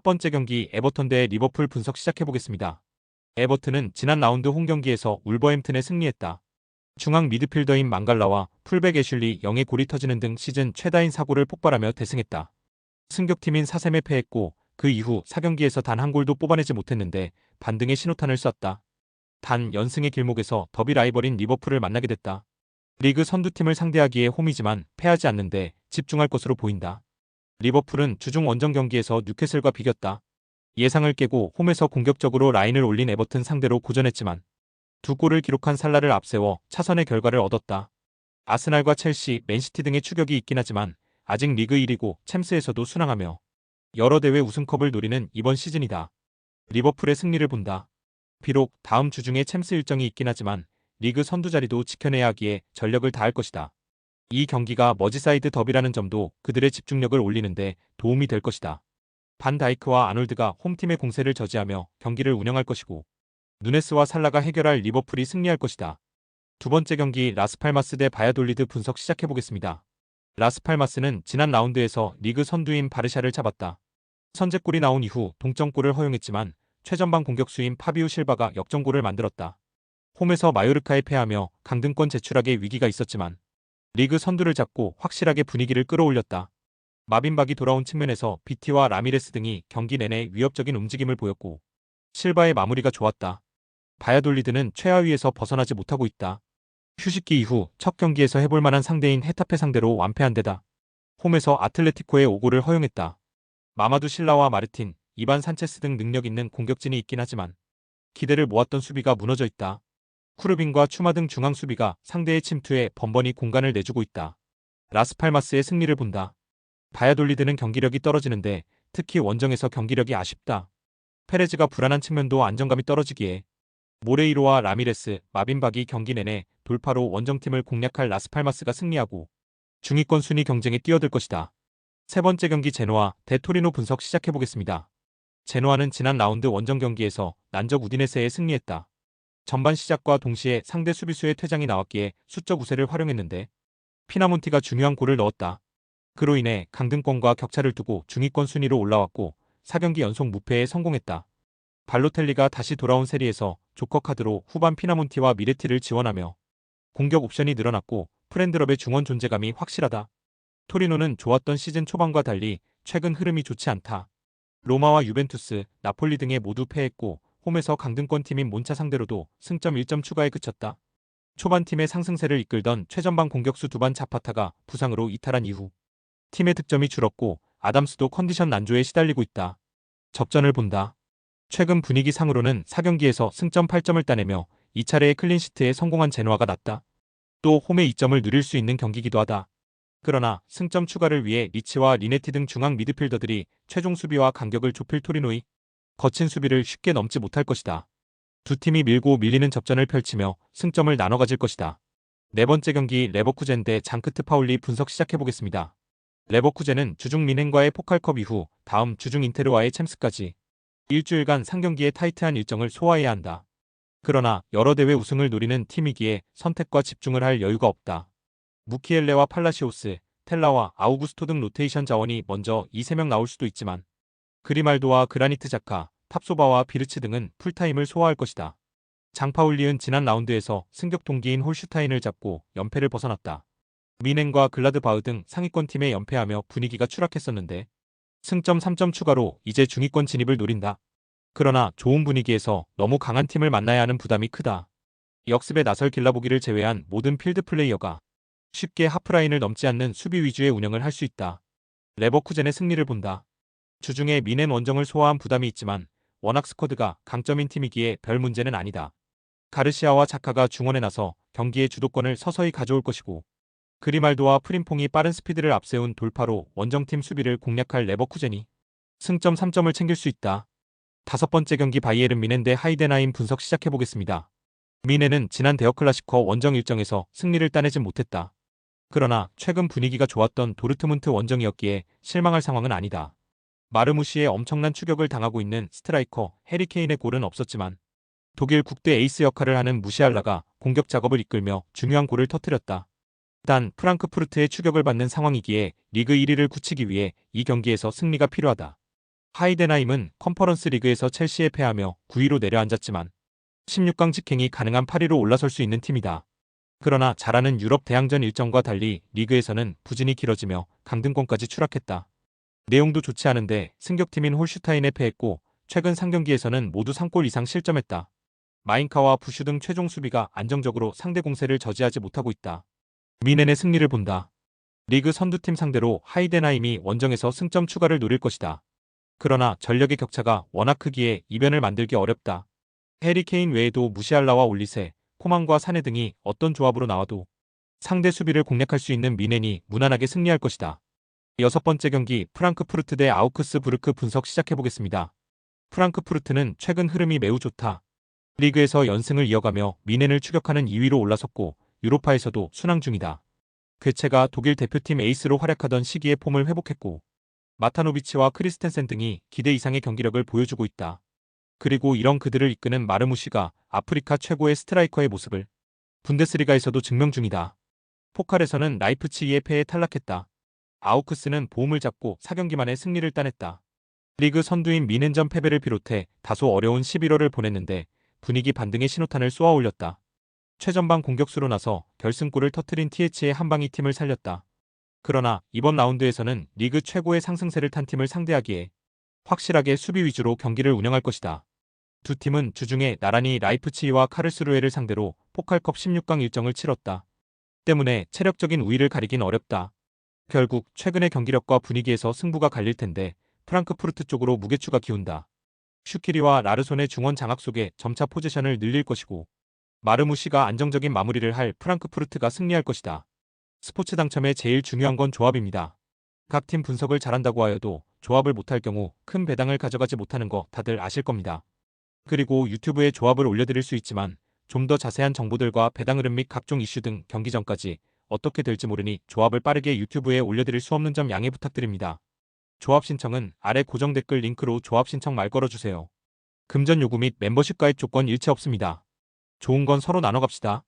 번째 경기 에버턴 대 리버풀 분석 시작해보겠습니다. 에버튼은 지난 라운드 홈 경기에서 울버햄튼에 승리했다. 중앙 미드필더인 망갈라와 풀백 애슐리 영의 골이 터지는 등 시즌 최다인 사고를 폭발하며 대승했다. 승격팀인 사셈에 패했고 그 이후 4경기에서 단 한 골도 뽑아내지 못했는데 반등의 신호탄을 쐈다. 단 연승의 길목에서 더비 라이벌인 리버풀을 만나게 됐다. 리그 선두팀을 상대하기에 홈이지만 패하지 않는데 집중할 것으로 보인다. 리버풀은 주중 원정 경기에서 뉴캐슬과 비겼다. 예상을 깨고 홈에서 공격적으로 라인을 올린 에버튼 상대로 고전했지만 두 골을 기록한 살라를 앞세워 차선의 결과를 얻었다. 아스날과 첼시, 맨시티 등의 추격이 있긴 하지만 아직 리그 1위고 챔스에서도 순항하며 여러 대회 우승컵을 노리는 이번 시즌이다. 리버풀의 승리를 본다. 비록 다음 주 중에 챔스 일정이 있긴 하지만 리그 선두 자리도 지켜내야 하기에 전력을 다할 것이다. 이 경기가 머지사이드 더비라는 점도 그들의 집중력을 올리는데 도움이 될 것이다. 반 다이크와 아놀드가 홈팀의 공세를 저지하며 경기를 운영할 것이고 누네스와 살라가 해결할 리버풀이 승리할 것이다. 두 번째 경기 라스팔마스 대 바야돌리드 분석 시작해보겠습니다. 라스팔마스는 지난 라운드에서 리그 선두인 바르샤를 잡았다. 선제골이 나온 이후 동점골을 허용했지만 최전방 공격수인 파비우 실바가 역전골을 만들었다. 홈에서 마요르카에 패하며 강등권 제출하기의 위기가 있었지만 리그 선두를 잡고 확실하게 분위기를 끌어올렸다. 마빈박이 돌아온 측면에서 비티와 라미레스 등이 경기 내내 위협적인 움직임을 보였고 실바의 마무리가 좋았다. 바야돌리드는 최하위에서 벗어나지 못하고 있다. 휴식기 이후 첫 경기에서 해볼 만한 상대인 헤타페 상대로 완패한 데다 홈에서 아틀레티코의 5골을 허용했다. 마마두 실라와 마르틴, 이반 산체스 등 능력 있는 공격진이 있긴 하지만 기대를 모았던 수비가 무너져 있다. 쿠르빈과 추마 등 중앙 수비가 상대의 침투에 번번이 공간을 내주고 있다. 라스팔마스의 승리를 본다. 바야돌리드는 경기력이 떨어지는데 특히 원정에서 경기력이 아쉽다. 페레즈가 불안한 측면도 안정감이 떨어지기에 모레이로와 라미레스, 마빈박이 경기 내내 돌파로 원정팀을 공략할 라스팔마스가 승리하고 중위권 순위 경쟁에 뛰어들 것이다. 세 번째 경기 제노아 대 토리노 분석 시작해보겠습니다. 제노아는 지난 라운드 원정 경기에서 난적 우디네세에 승리했다. 전반 시작과 동시에 상대 수비수의 퇴장이 나왔기에 수적 우세를 활용했는데 피나몬티가 중요한 골을 넣었다. 그로 인해 강등권과 격차를 두고 중위권 순위로 올라왔고 4경기 연속 무패에 성공했다. 발로텔리가 다시 돌아온 세리에서 조커 카드로 후반 피나몬티와 미레티를 지원하며 공격 옵션이 늘어났고 프렌드럽의 중원 존재감이 확실하다. 토리노는 좋았던 시즌 초반과 달리 최근 흐름이 좋지 않다. 로마와 유벤투스, 나폴리 등에 모두 패했고 홈에서 강등권 팀인 몬차 상대로도 승점 1점 추가에 그쳤다. 초반 팀의 상승세를 이끌던 최전방 공격수 두반 자파타가 부상으로 이탈한 이후 팀의 득점이 줄었고 아담스도 컨디션 난조에 시달리고 있다. 접전을 본다. 최근 분위기 상으로는 4경기에서 승점 8점을 따내며 2차례의 클린시트에 성공한 제노아가 낫다. 또 홈의 2점을 누릴 수 있는 경기이기도 하다. 그러나 승점 추가를 위해 리치와 리네티 등 중앙 미드필더들이 최종 수비와 간격을 좁힐 토리노의 거친 수비를 쉽게 넘지 못할 것이다. 두 팀이 밀고 밀리는 접전을 펼치며 승점을 나눠 가질 것이다. 네 번째 경기 레버쿠젠 대 장크트 파울리 분석 시작해보겠습니다. 레버쿠젠은 주중 민헨과의 포칼컵 이후 다음 주중 인테르와의 챔스까지 일주일간 상경기의 타이트한 일정을 소화해야 한다. 그러나 여러 대회 우승을 노리는 팀이기에 선택과 집중을 할 여유가 없다. 무키엘레와 팔라시오스, 텔라와 아우구스토 등 로테이션 자원이 먼저 이 3명 나올 수도 있지만 그리말도와 그라니트 자카, 탑소바와 비르츠 등은 풀타임을 소화할 것이다. 장파울리은 지난 라운드에서 승격 동기인 홀슈타인을 잡고 연패를 벗어났다. 미넨과 글라드바흐 등 상위권 팀에 연패하며 분위기가 추락했었는데 승점 3점 추가로 이제 중위권 진입을 노린다. 그러나 좋은 분위기에서 너무 강한 팀을 만나야 하는 부담이 크다. 역습에 나설 길라보기를 제외한 모든 필드 플레이어가 쉽게 하프라인을 넘지 않는 수비 위주의 운영을 할 수 있다. 레버쿠젠의 승리를 본다. 주중에 미넨 원정을 소화한 부담이 있지만 워낙 스쿼드가 강점인 팀이기에 별 문제는 아니다. 가르시아와 자카가 중원에 나서 경기의 주도권을 서서히 가져올 것이고 그리말도와 프림퐁이 빠른 스피드를 앞세운 돌파로 원정팀 수비를 공략할 레버쿠젠이 승점 3점을 챙길 수 있다. 다섯 번째 경기 바이에른 미넨 대 하이덴하임 분석 시작해보겠습니다. 미넨은 지난 데어클라시코 원정 일정에서 승리를 따내진 못했다. 그러나 최근 분위기가 좋았던 도르트문트 원정이었기에 실망할 상황은 아니다. 마르무시에 엄청난 추격을 당하고 있는 스트라이커 해리케인의 골은 없었지만 독일 국대 에이스 역할을 하는 무시알라가 공격 작업을 이끌며 중요한 골을 터뜨렸다. 단 프랑크푸르트의 추격을 받는 상황이기에 리그 1위를 굳히기 위해 이 경기에서 승리가 필요하다. 하이덴하임은 컨퍼런스 리그에서 첼시에 패하며 9위로 내려앉았지만 16강 직행이 가능한 8위로 올라설 수 있는 팀이다. 그러나 잘하는 유럽 대항전 일정과 달리 리그에서는 부진이 길어지며 강등권까지 추락했다. 내용도 좋지 않은데 승격팀인 홀슈타인에 패했고 최근 3경기에서는 모두 3골 이상 실점했다. 마인카와 부슈 등 최종 수비가 안정적으로 상대 공세를 저지하지 못하고 있다. 미넨의 승리를 본다. 리그 선두팀 상대로 하이덴하임이 원정에서 승점 추가를 노릴 것이다. 그러나 전력의 격차가 워낙 크기에 이변을 만들기 어렵다. 해리 케인 외에도 무시알라와 올리세, 코만과 사네 등이 어떤 조합으로 나와도 상대 수비를 공략할 수 있는 미넨이 무난하게 승리할 것이다. 6번째 경기 프랑크푸르트 대 아우크스부르크 분석 시작해보겠습니다. 프랑크푸르트는 최근 흐름이 매우 좋다. 리그에서 연승을 이어가며 미넨을 추격하는 2위로 올라섰고 유로파에서도 순항 중이다. 괴체가 독일 대표팀 에이스로 활약하던 시기의 폼을 회복했고 마타노비치와 크리스텐센 등이 기대 이상의 경기력을 보여주고 있다. 그리고 이런 그들을 이끄는 마르무시가 아프리카 최고의 스트라이커의 모습을 분데스리가에서도 증명 중이다. 포칼에서는 라이프치히의 패에 탈락했다. 아우크스는 보험을 잡고 4경기 만에 승리를 따냈다. 리그 선두인 미넨전 패배를 비롯해 다소 어려운 11월을 보냈는데 분위기 반등의 신호탄을 쏘아 올렸다. 최전방 공격수로 나서 결승골을 터뜨린 TH의 한방이 팀을 살렸다. 그러나 이번 라운드에서는 리그 최고의 상승세를 탄 팀을 상대하기에 확실하게 수비 위주로 경기를 운영할 것이다. 두 팀은 주중에 나란히 라이프치히와 카르스루헤를 상대로 포칼컵 16강 일정을 치렀다. 때문에 체력적인 우위를 가리긴 어렵다. 결국 최근의 경기력과 분위기에서 승부가 갈릴 텐데 프랑크푸르트 쪽으로 무게추가 기운다. 슈키리와 라르손의 중원 장악 속에 점차 포지션을 늘릴 것이고 마르무시가 안정적인 마무리를 할 프랑크푸르트가 승리할 것이다. 스포츠 당첨의 제일 중요한 건 조합입니다. 각 팀 분석을 잘한다고 하여도 조합을 못할 경우 큰 배당을 가져가지 못하는 거 다들 아실 겁니다. 그리고 유튜브에 조합을 올려드릴 수 있지만 좀 더 자세한 정보들과 배당 흐름 및 각종 이슈 등 경기 전까지 어떻게 될지 모르니 조합을 빠르게 유튜브에 올려드릴 수 없는 점 양해 부탁드립니다. 조합 신청은 아래 고정 댓글 링크로 조합 신청 말 걸어주세요. 금전 요구 및 멤버십 가입 조건 일체 없습니다. 좋은 건 서로 나눠 갑시다.